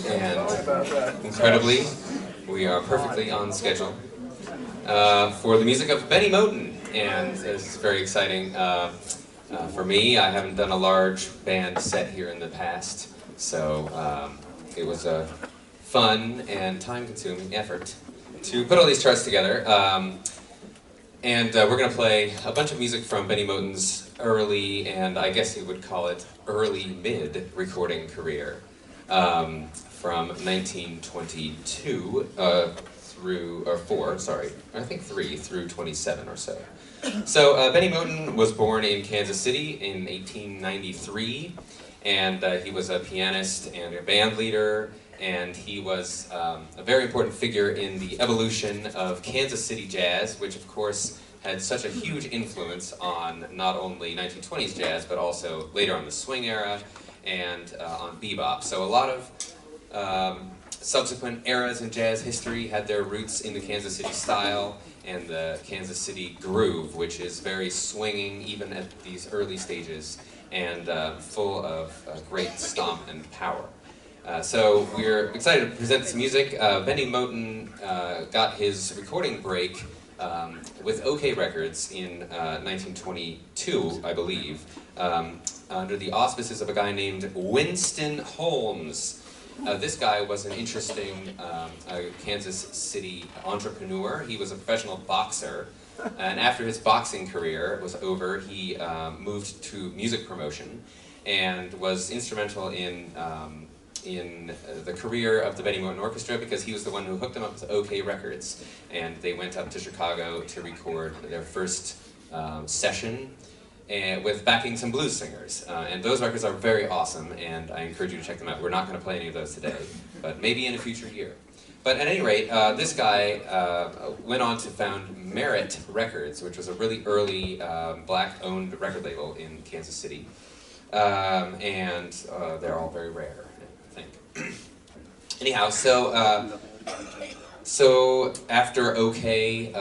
and incredibly, we are perfectly on schedule for the music of Bennie Moten, and this is very exciting for me. I haven't done a large band set here in the past, so it was a fun and time-consuming effort to put all these charts together. And we're going to play a bunch of music from Bennie Moten's early, and I guess you would call it early-mid recording career, from 1922 through 27 or so. So Bennie Moten was born in Kansas City in 1893, and he was a pianist and a band leader, and he was a very important figure in the evolution of Kansas City jazz, which of course had such a huge influence on not only 1920s jazz, but also later on the swing era and on bebop. So a lot of subsequent eras in jazz history had their roots in the Kansas City style and the Kansas City groove, which is very swinging even at these early stages and full of great stomp and power. So we're excited to present this music. Bennie Moten got his recording break with OK Records in 1922, I believe, under the auspices of a guy named Winston Holmes. This guy was an interesting Kansas City entrepreneur. He was a professional boxer, and after his boxing career was over, he moved to music promotion and was instrumental in the career of the Bennie Moten Orchestra, because he was the one who hooked them up with OK Records, and they went up to Chicago to record their first session with backing some blues singers. And those records are very awesome, and I encourage you to check them out. We're not going to play any of those today, but maybe in a future year. But at any rate, this guy went on to found Merit Records, which was a really early black-owned record label in Kansas City. And they're all very rare, I think. Anyhow, so after OK,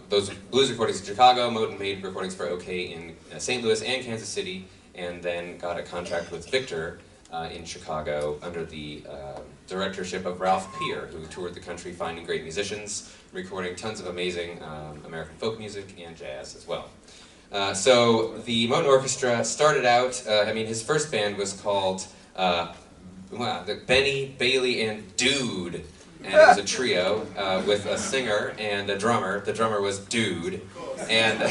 those blues recordings in Chicago, Moten made recordings for OK in St. Louis and Kansas City, and then got a contract with Victor in Chicago under the directorship of Ralph Peer, who toured the country finding great musicians, recording tons of amazing American folk music and jazz as well. So the Moten Orchestra started out, his first band was called the Benny, Bailey, and Dude. And it was a trio with a singer and a drummer. The drummer was Dude. And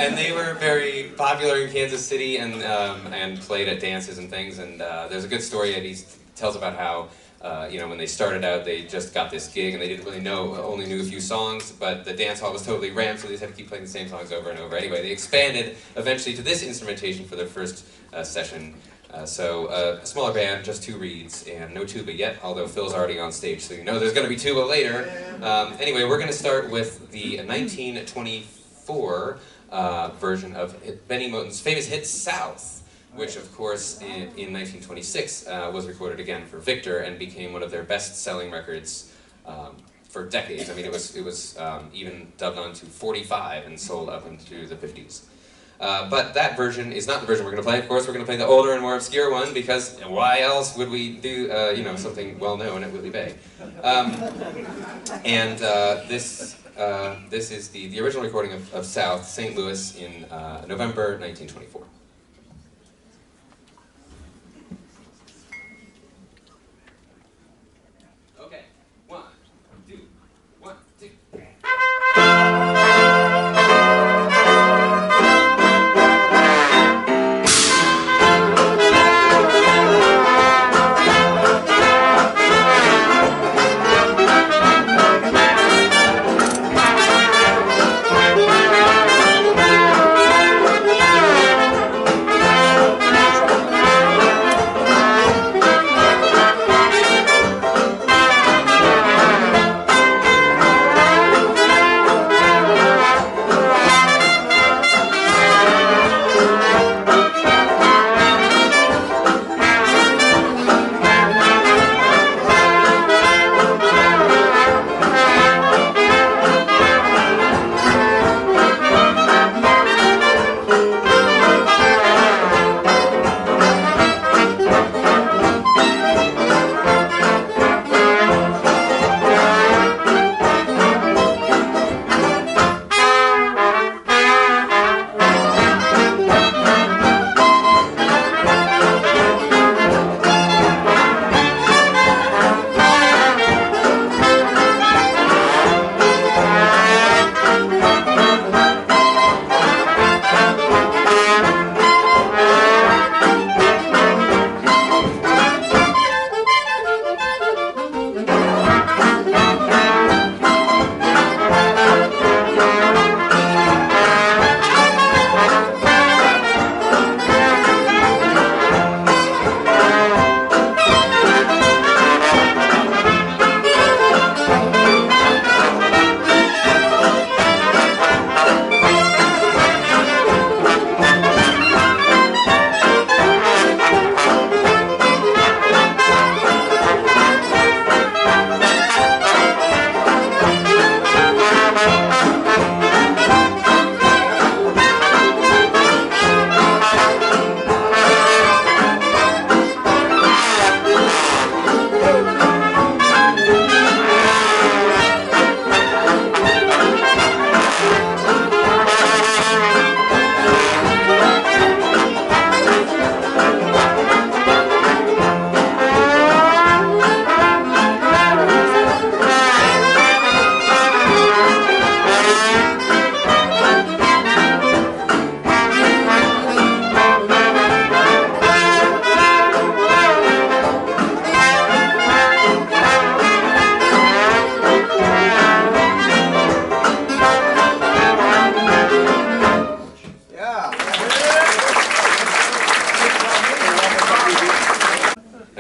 and they were very popular in Kansas City and played at dances and things. And there's a good story that he tells about how when they started out, they just got this gig and they didn't really only knew a few songs, but the dance hall was totally rammed, so they just had to keep playing the same songs over and over. Anyway, they expanded eventually to this instrumentation for their first session. So a smaller band, just two reeds, and no tuba yet, although Phil's already on stage, so you know there's going to be tuba later. Anyway, we're going to start with the 1924 version of Bennie Moten's famous hit, South, which of course in 1926 was recorded again for Victor and became one of their best-selling records for decades. I mean, it was even dubbed onto 45 and sold up into the 50s. But that version is not the version we're going to play. Of course, we're going to play the older and more obscure one, because why else would we do something well-known at Whitley Bay? This is the original recording of South, St. Louis in November 1924. Okay, 1, 2, 1, 2.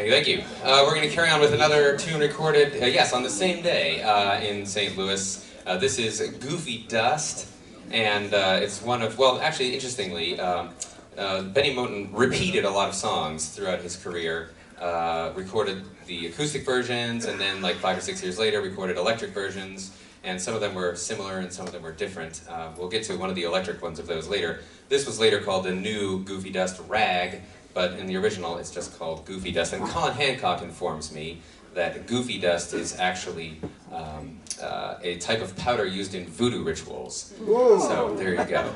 Thank you. We're going to carry on with another tune recorded, yes, on the same day in St. Louis. This is Goofy Dust, and it's one of, well, actually, interestingly, Bennie Moten repeated a lot of songs throughout his career, recorded the acoustic versions, and then like 5 or 6 years later recorded electric versions, and some of them were similar and some of them were different. We'll get to one of the electric ones of those later. This was later called the new Goofy Dust Rag, but in the original it's just called Goofy Dust. And Colin Hancock informs me that Goofy Dust is actually a type of powder used in voodoo rituals. Ooh. So there you go.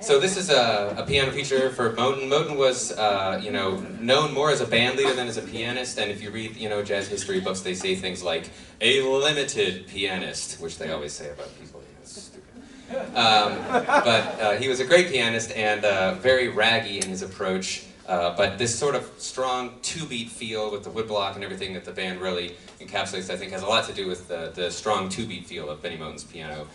So this is a piano feature for Moten. Moten was, known more as a band leader than as a pianist. And if you read, jazz history books, they say things like a limited pianist, which they always say about people. It's stupid. But he was a great pianist and very raggy in his approach. But this sort of strong two-beat feel with the woodblock and everything that the band really encapsulates, I think, has a lot to do with the strong two-beat feel of Bennie Moten's piano,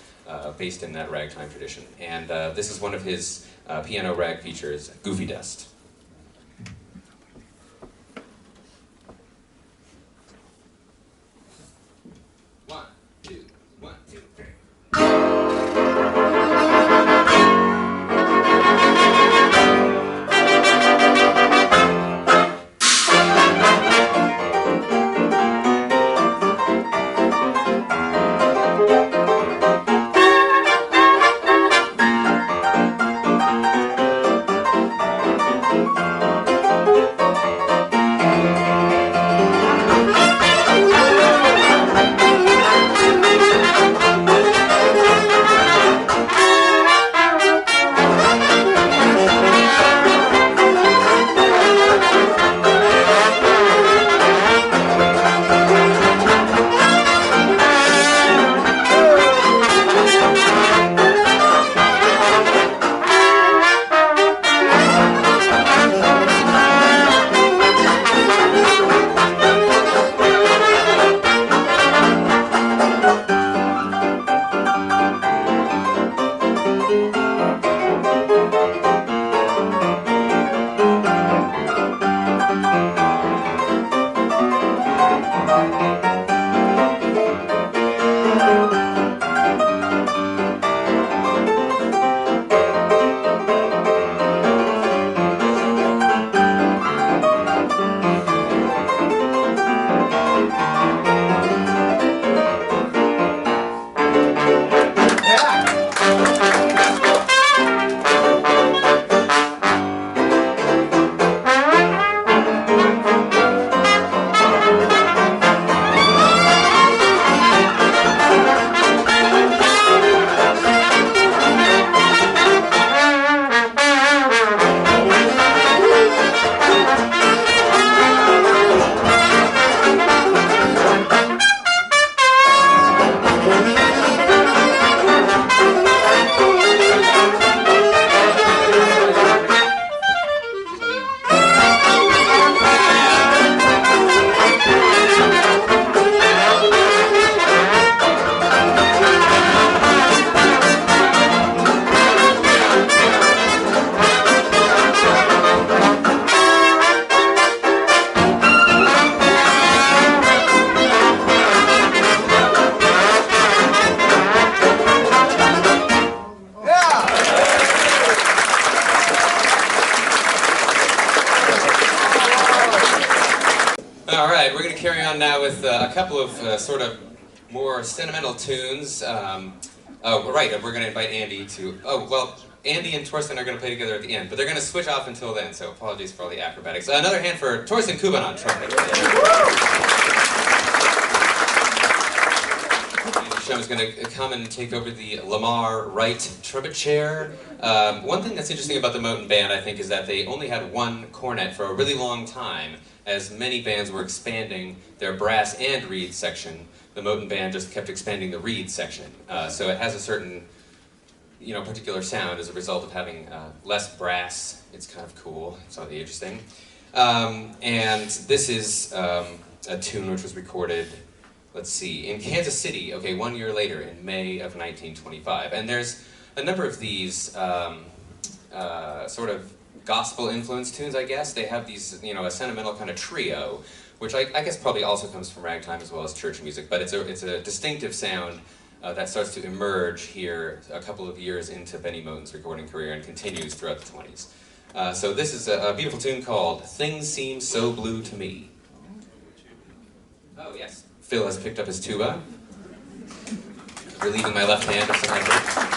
based in that ragtime tradition. And this is one of his piano rag features, Goofy Dust. One, two, 3. A couple of sort of more sentimental tunes. Right, we're going to invite Andy to... Oh, well, Andy and Torstein are going to play together at the end, but they're going to switch off until then, so apologies for all the acrobatics. Another hand for Torstein Kubban on trumpet. Schumm is going to come and take over the Lamar Wright trumpet chair. One thing that's interesting about the Moten band, I think, is that they only had one cornet for a really long time, as many bands were expanding their brass and reed section. The Moten band just kept expanding the reed section. So it has a certain, particular sound as a result of having less brass. It's kind of cool. It's not interesting. And this is a tune which was recorded, let's see, in Kansas City, 1 year later, in May of 1925. And there's a number of these sort of gospel-influenced tunes, I guess. They have these, you know, a sentimental kind of trio, which I guess probably also comes from ragtime as well as church music, but it's a distinctive sound that starts to emerge here a couple of years into Bennie Moten's recording career and continues throughout the 20s. So this is a beautiful tune called Things Seem So Blue to Me. Oh yes, Phil has picked up his tuba, relieving my left hand of some effort.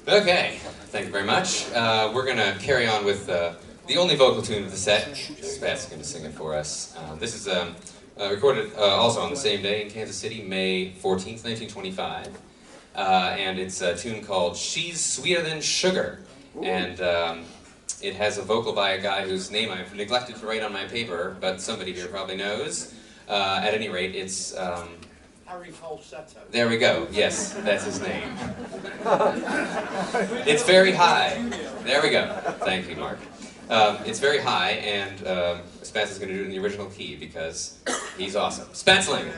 Okay, thank you very much. We're going to carry on with the only vocal tune of the set. Spats is going to sing it for us. This is recorded also on the same day in Kansas City, May 14th, 1925. And it's a tune called She's Sweeter Than Sugar. And it has a vocal by a guy whose name I've neglected to write on my paper, but somebody here probably knows. At any rate, it's... Harry Falsetto. There we go. Yes, that's his name. It's very high. There we go. Thank you, Mark. It's very high, and Spats is going to do it in the original key because he's awesome. Spats Langham.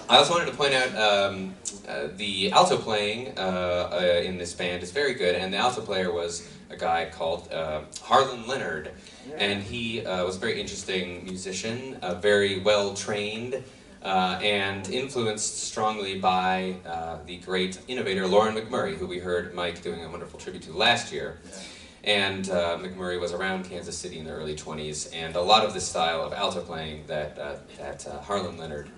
I also wanted to point out the alto playing in this band is very good, and the alto player was a guy called Harlan Leonard, and he was a very interesting musician, very well trained, and influenced strongly by the great innovator Lauren McMurray, who we heard Mike doing a wonderful tribute to last year. And McMurray was around Kansas City in the early 20s, and a lot of the style of alto playing that Harlan Leonard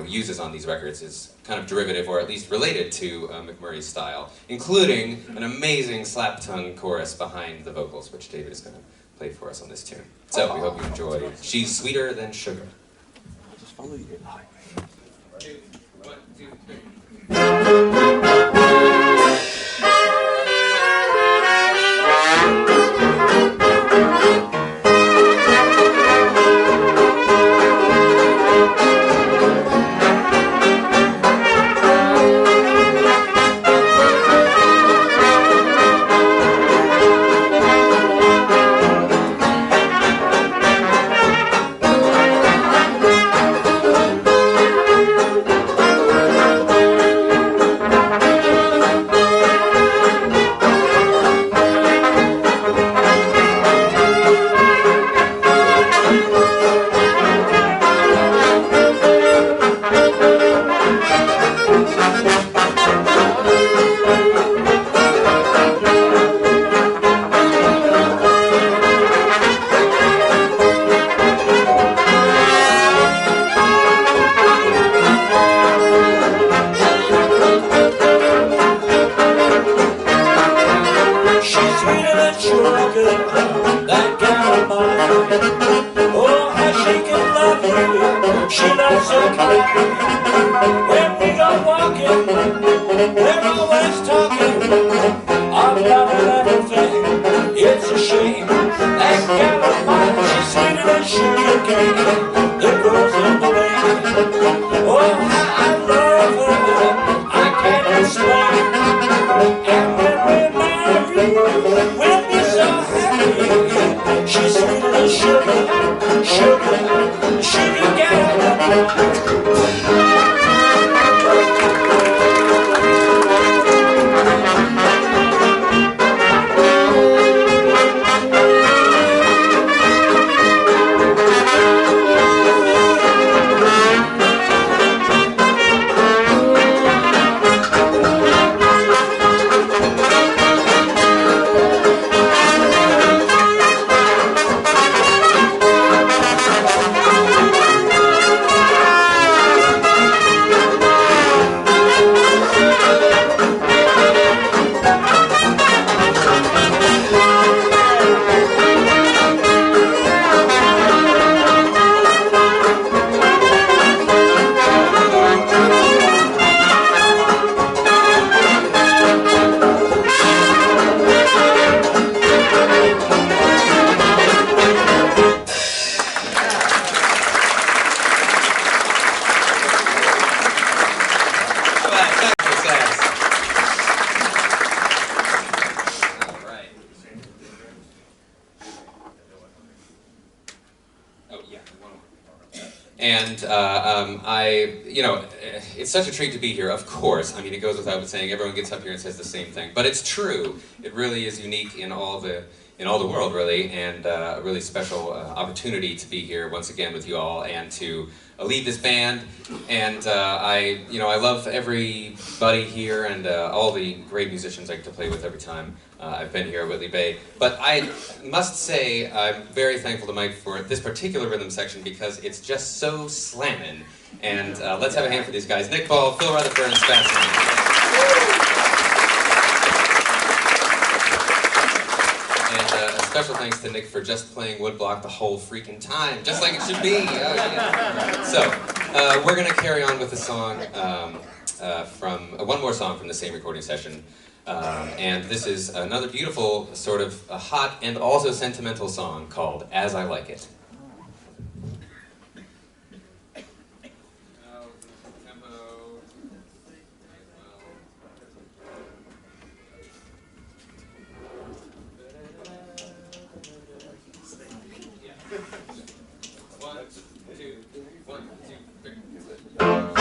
uses on these records is kind of derivative, or at least related to McMurray's style, including an amazing slap-tongue chorus behind the vocals, which David is going to play for us on this tune. So we hope you enjoy She's Sweeter Than Sugar. I'll just follow you. 2, 1, 2, 3. It's such a treat to be here, of course. I mean, it goes without saying, everyone gets up here and says the same thing. But it's true. It really is unique in all the world, really, and a really special opportunity to be here once again with you all and to lead this band. And I love everybody here and all the great musicians I get to play with every time I've been here at Whitley Bay. But I must say I'm very thankful to Mike for this particular rhythm section because it's just so slammin'. And let's have a hand for these guys. Nick Ball, Phil Rutherford, and Spats Langham. And a special thanks to Nick for just playing woodblock the whole freaking time, just like it should be. Oh, yeah. So, we're going to carry on with a song one more song from the same recording session. And this is another beautiful, sort of hot and also sentimental song called As I Like It. One, two, 1, 2, 3.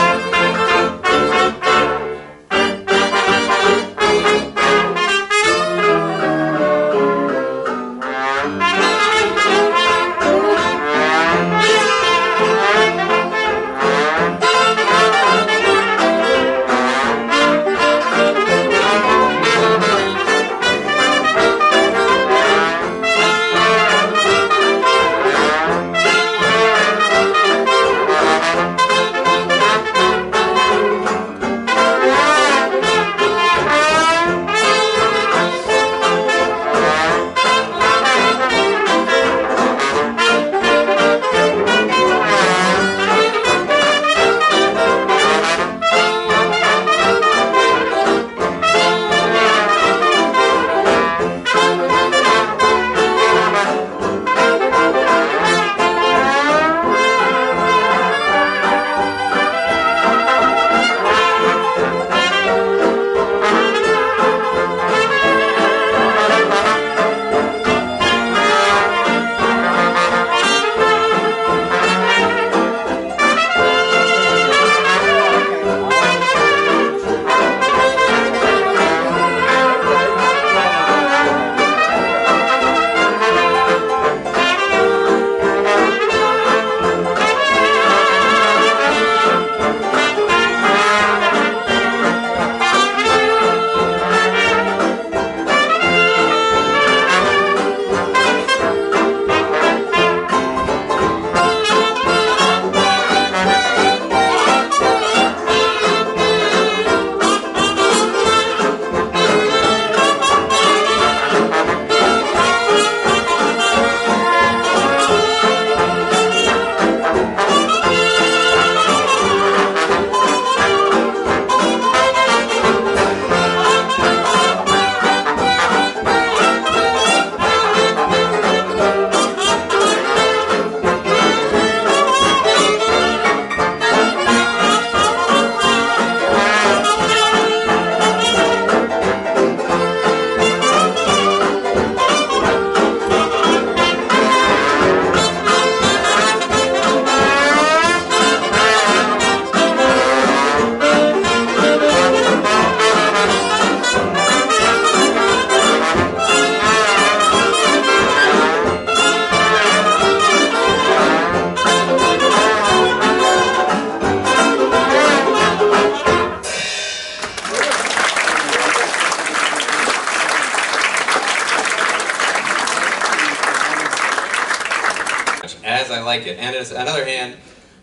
like it. And it's another hand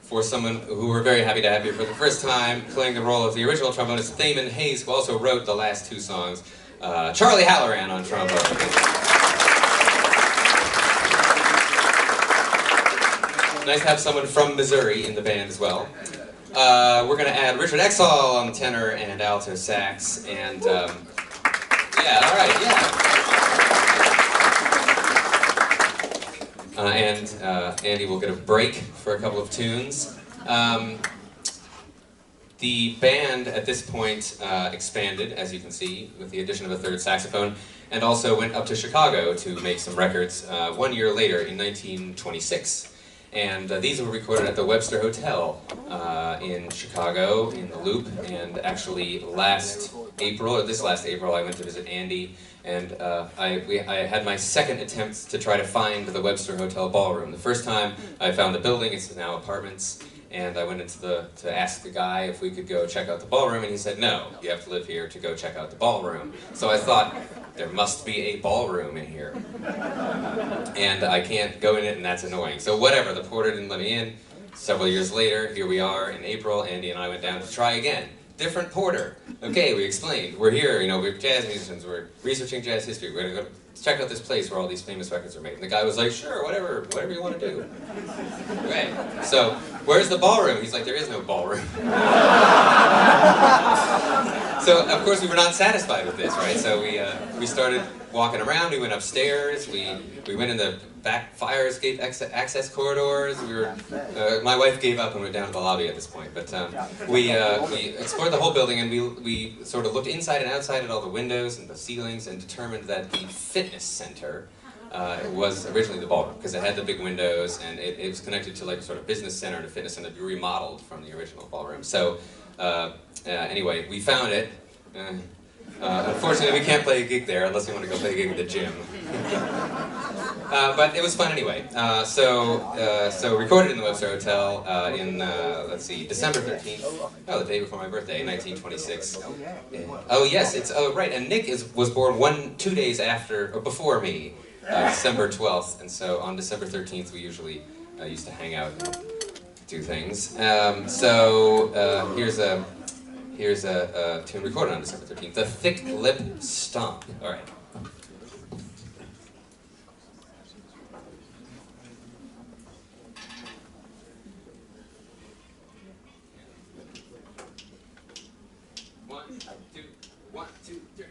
for someone who we're very happy to have here for the first time, playing the role of the original trombonist Thaman Hayes, who also wrote the last two songs, Charlie Halloran on trombone. Nice to have someone from Missouri in the band as well. We're going to add Richard Exall on tenor and alto sax, and yeah, all right, yeah. And Andy will get a break for a couple of tunes. The band at this point expanded, as you can see, with the addition of a third saxophone, and also went up to Chicago to make some records 1 year later in 1926. And these were recorded at the Webster Hotel in Chicago, in the Loop, and actually last April, or this last April, I went to visit Andy, and I had my second attempt to try to find the Webster Hotel ballroom. The first time I found the building, it's now apartments, and I went into to ask the guy if we could go check out the ballroom, and he said, no, you have to live here to go check out the ballroom. So I thought, there must be a ballroom in here. And I can't go in it, and that's annoying. So whatever, the porter didn't let me in. Several years later, here we are in April, Andy and I went down to try again. Different porter. Okay, we explained. We're here, you know, we're jazz musicians, we're researching jazz history, we're gonna go check out this place where all these famous records are made. And the guy was like, sure, whatever you want to do. Okay, so where's the ballroom? He's like, there is no ballroom. So, of course, we were not satisfied with this, right? So we started walking around, we went upstairs, we went in the back fire escape access corridors, my wife gave up and went down to the lobby at this point, but we explored the whole building, and we sort of looked inside and outside at all the windows and the ceilings and determined that the fitness center was originally the ballroom, because it had the big windows, and it was connected to like a sort of business center and a fitness center, remodeled from the original ballroom. So anyway, we found it. Unfortunately, we can't play a gig there unless you want to go play a gig at the gym. But it was fun anyway. So recorded in the Webster Hotel in, let's see, December 13th. Oh, the day before my birthday, 1926. Oh yes, right. And Nick was born 2 days after, or before me, December 12th. And so on December 13th, we usually used to hang out and do things. Here's a tune recorded on December 13th, the Thick Lip Stomp. All right. One, two, three.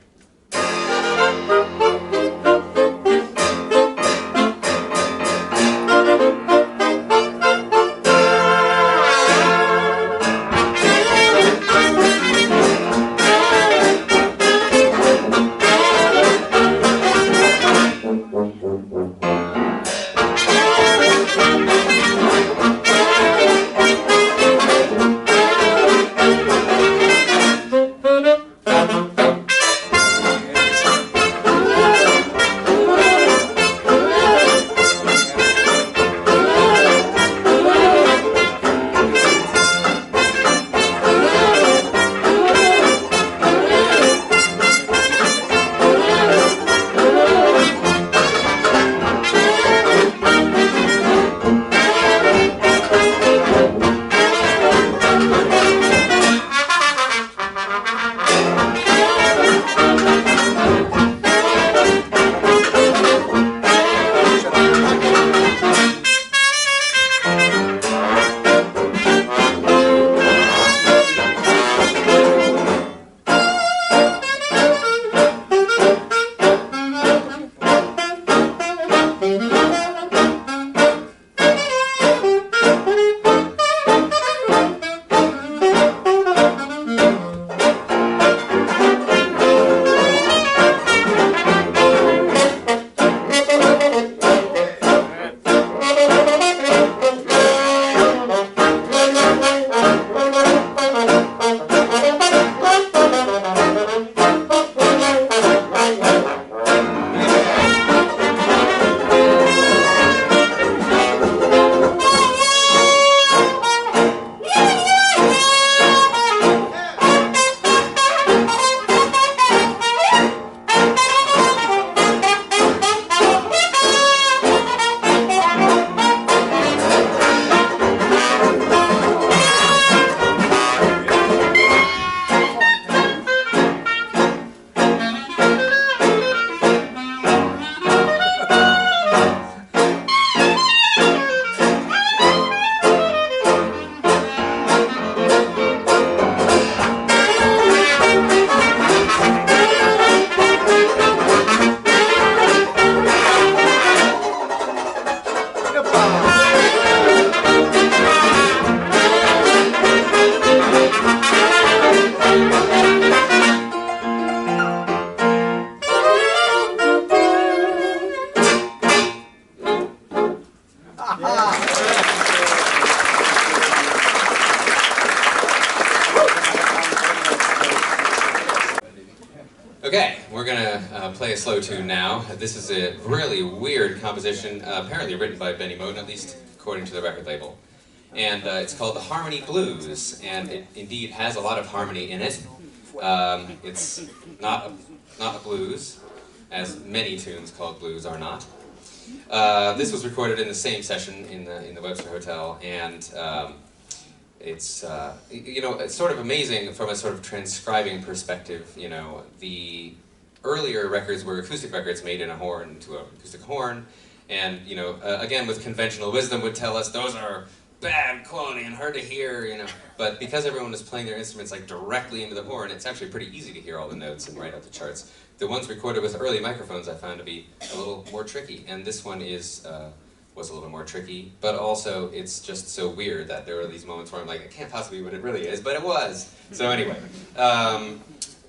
Okay, we're gonna play a slow tune now. This is a really weird composition, apparently written by Bennie Moten, at least according to the record label. And it's called the Harmony Blues, and it indeed has a lot of harmony in it. It's not a blues, as many tunes called blues are not. This was recorded in the same session in the Webster Hotel, and it's it's sort of amazing from a sort of transcribing perspective. You know, the earlier records were acoustic records made in a horn to an acoustic horn, and again with conventional wisdom would tell us those are bad quality and hard to hear. But because everyone was playing their instruments like directly into the horn, it's actually pretty easy to hear all the notes and write out the charts. The ones recorded with early microphones I found to be a little more tricky, and this one was a little more tricky, but also it's just so weird that there are these moments where I'm like, it can't possibly be what it really is, but it was. So anyway,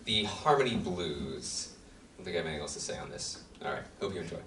the Harmony Blues. I don't think I have anything else to say on this. All right, hope you enjoy.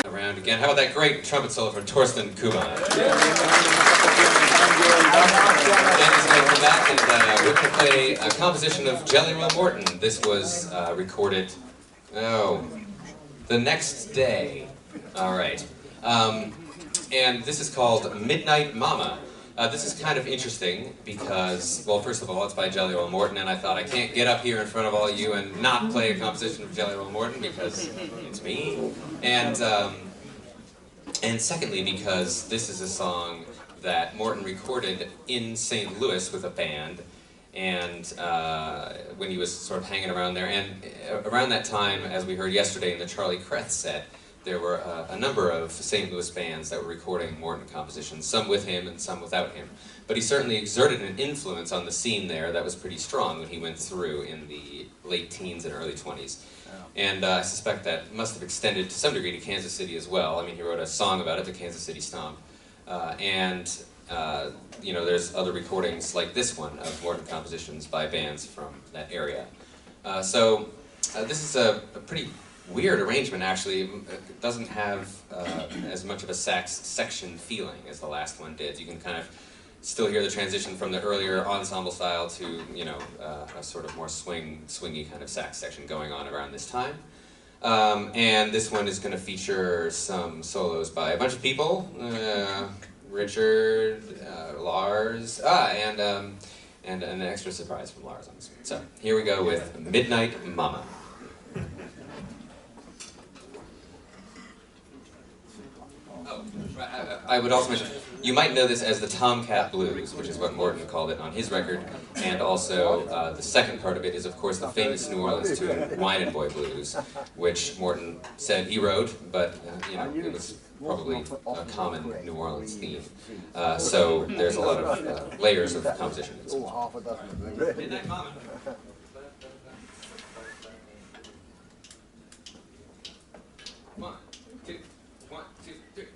Around again. How about that great trumpet solo from Torstein Kubban? Dan is going to come back and we're going to play a composition of Jelly Roll Morton. This was recorded, the next day. All right. And this is called Midnight Mama. This is kind of interesting because, well, first of all, it's by Jelly Roll Morton, and I thought I can't get up here in front of all you and not play a composition of Jelly Roll Morton because it's me. And secondly, because this is a song that Morton recorded in St. Louis with a band, and when he was sort of hanging around there. And around that time, as we heard yesterday in the Charlie Kreth set, there were a number of St. Louis bands that were recording Morton compositions, some with him and some without him. But he certainly exerted an influence on the scene there that was pretty strong when he went through in the late teens and early 20s. And I suspect that must have extended to some degree to Kansas City as well. I mean, he wrote a song about it, the Kansas City Stomp. You know, there's other recordings like this one of Morton compositions by bands from that area. This is a pretty weird arrangement, actually. It doesn't have as much of a sax section feeling as the last one did. You can kind of still hear the transition from the earlier ensemble style to, you know, a sort of more swingy kind of sax section going on around this time. And this one is going to feature some solos by a bunch of people. Richard, Lars, and an extra surprise from Lars on this one. So here we go with Midnight Mama. I would also mention, you might know this as the Tomcat Blues, which is what Morton called it on his record, and also the second part of it is, of course, the famous New Orleans tune, Wine and Boy Blues, which Morton said he wrote, but you know, it was probably a common New Orleans theme. So there's a lot of layers of composition. Midnight Mama. One, two, three.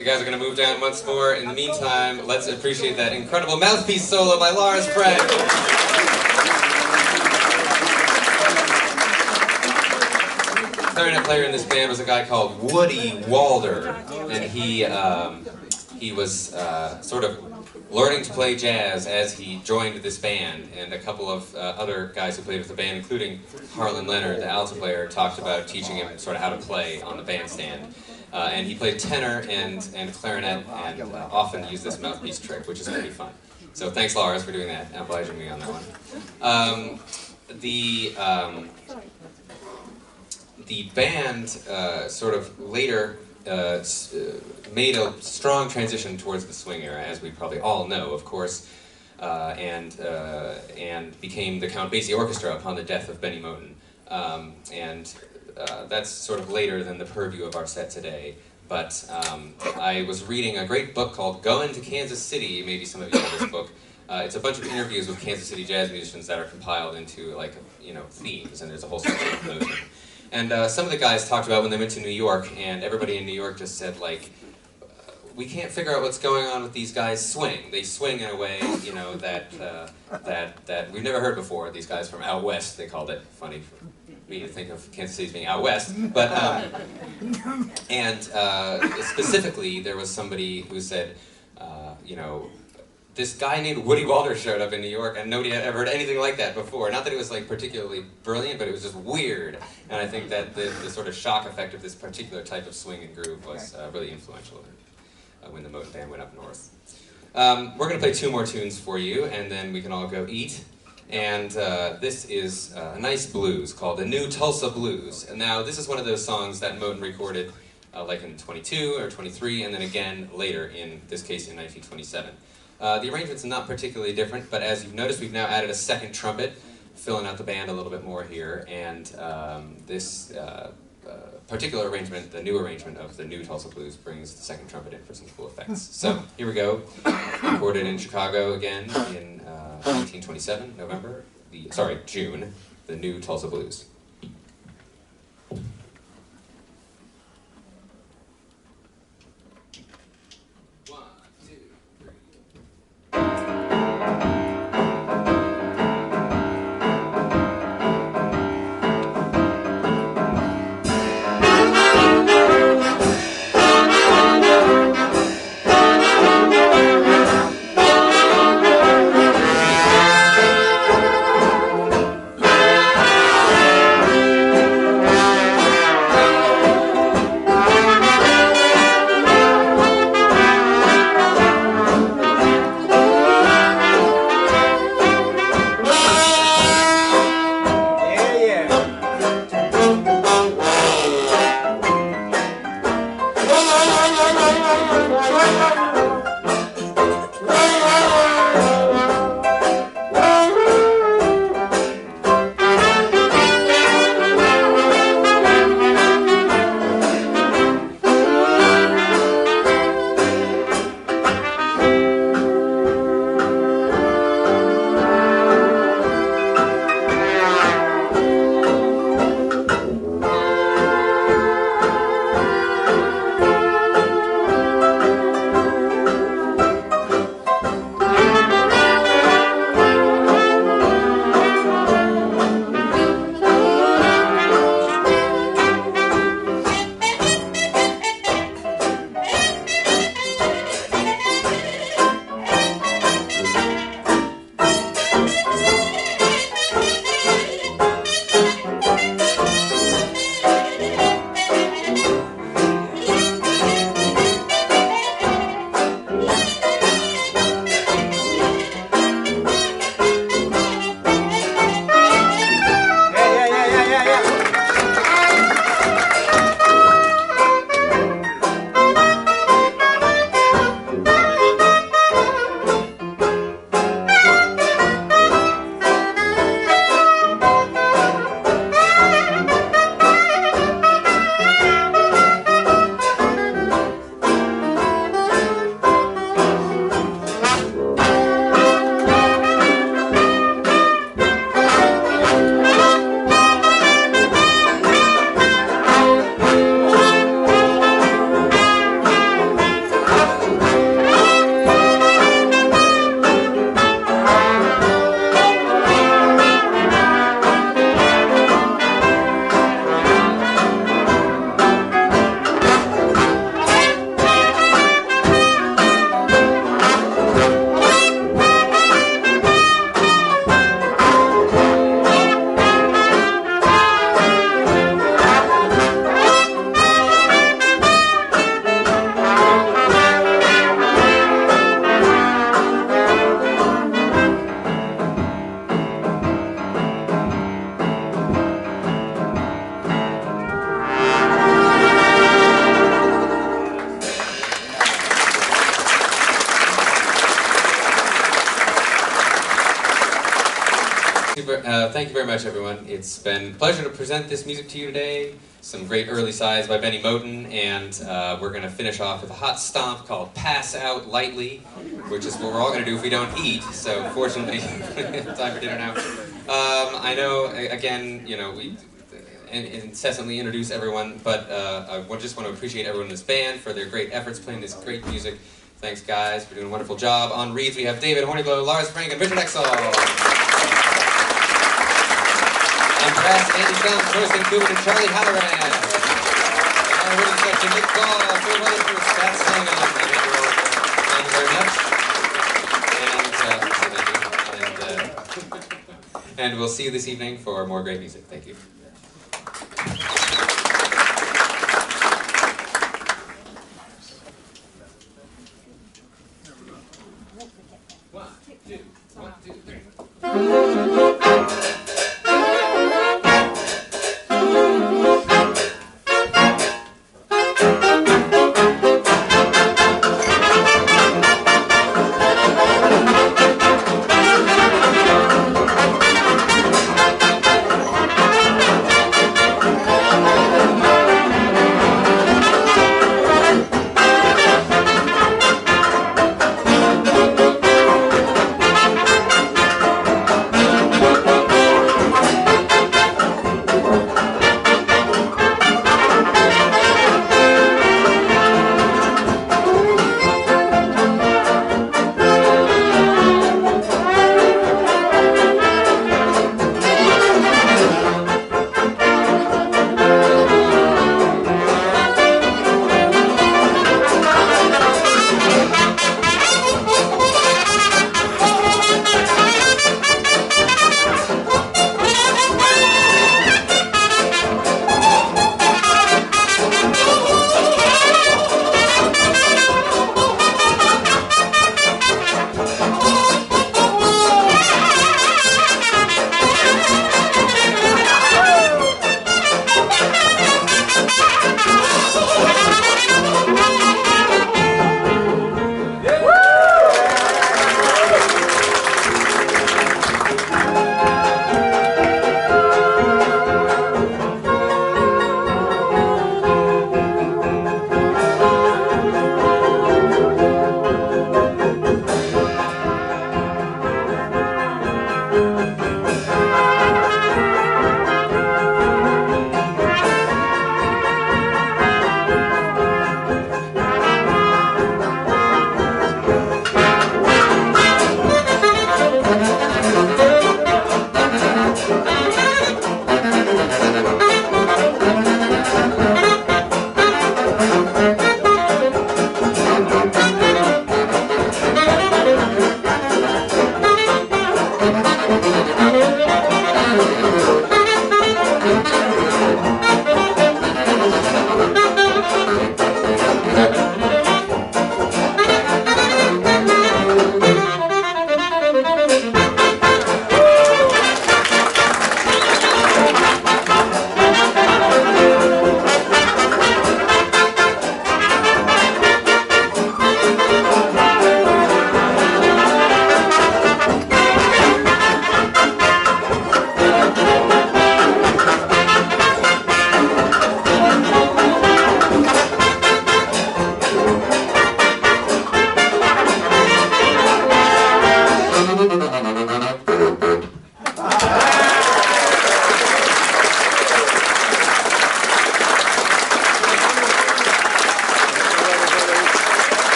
You guys are going to move down once more. In the meantime, let's appreciate that incredible mouthpiece solo by Lars Frank. Clarinet player in this band was a guy called Woody Walder, and he was sort of learning to play jazz as he joined this band, and a couple of other guys who played with the band, including Harlan Leonard, the alto player, talked about teaching him sort of how to play on the bandstand. And he played tenor and clarinet, and often used this mouthpiece trick, which is pretty fun. So thanks, Lars, for doing that, obliging me on that one. The band sort of later made a strong transition towards the swing era, as we probably all know, of course, and became the Count Basie Orchestra upon the death of Bennie Moten. That's sort of later than the purview of our set today. But I was reading a great book called Going to Kansas City. Maybe some of you know this book. It's a bunch of interviews with Kansas City jazz musicians that are compiled into, like, themes, and there's a whole section of those. And some of the guys talked about when they went to New York, and everybody in New York just said, like, we can't figure out what's going on with these guys' swing. They swing in a way, that we've never heard before. These guys from out west, they called it. Funny for me to think of Kansas City as being out west. But specifically, there was somebody who said, this guy named Woody Walder showed up in New York, and nobody had ever heard anything like that before. Not that it was like particularly brilliant, but it was just weird. And I think that the sort of shock effect of this particular type of swing and groove was really influential when the Moten band went up north. We're going to play two more tunes for you, and then we can all go eat. And this is a nice blues called the New Tulsa Blues. And now this is one of those songs that Moten recorded like in 22 or 23, and then again later, in this case in 1927. The arrangement's not particularly different, but as you've noticed, we've now added a second trumpet, filling out the band a little bit more here, and this particular arrangement, the new arrangement of the New Tulsa Blues, brings the second trumpet in for some cool effects. So, here we go. Recorded in Chicago again in 1927, June, the New Tulsa Blues. Thank you very much, everyone. It's been a pleasure to present this music to you today. Some great early sides by Bennie Moten, and we're going to finish off with a hot stomp called Pass Out Lightly, which is what we're all going to do if we don't eat, so fortunately, time for dinner now. I know, again, you know, we incessantly introduce everyone, but I just want to appreciate everyone in this band for their great efforts playing this great music. Thanks, guys, for doing a wonderful job. On reeds, we have David Horniblow, Lars Frank, and Richard Exall. On brass, Andy Schumm, Torstein Kubban, and Charlie Halloran. And on rhythm section, Exall, Rutherford, Spats Langham. Thank you very much. And we'll see you this evening for more great music. Thank you. One, two, three.